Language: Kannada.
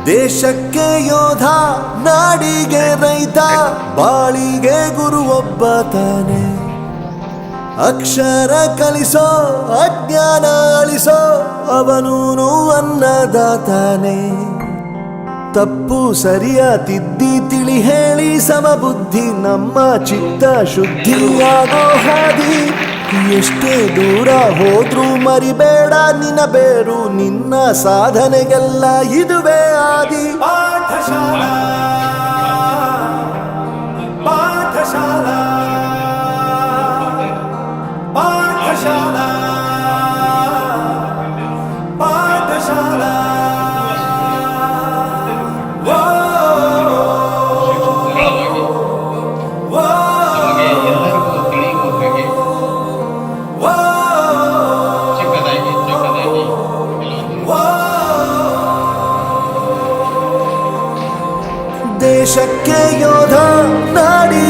ದೇಶಕ್ಕೆ ಯೋಧ, ನಾಡಿಗೆ ರೈತ, ಬಾಳಿಗೆ ಗುರು ಒಬ್ಬ ತಾನೆ. ಅಕ್ಷರ ಕಲಿಸೋ, ಅಜ್ಞಾನ ಅಳಿಸೋ, ಅವನೂನು ಅನ್ನದಾತಾನೆ. ತಪ್ಪು ಸರಿಯ ತಿದ್ದಿ ತಿಳಿ ಹೇಳಿ ಸಮಬುದ್ಧಿ ನಮ್ಮ ಚಿತ್ತ ಶುದ್ಧಿಯಾಗೋ ಹಾದಿ. ಎಷ್ಟೇ ದೂರ ಹೋದ್ರೂ ಮರಿಬೇಡ ನಿನ್ನ ಬೇರು, ನಿನ್ನ ಸಾಧನೆಗೆಲ್ಲ ಇದುವೇ ಆದಿ. ಪಾಠಶಾಲಾ ಪಾಠಶಾಲಾ ಪಾಠಶಾಲಾ ಪಾಠಶಾಲಾ. ದೇಶಕ್ಕೆ ಯೋಧ, ನಾಡಿ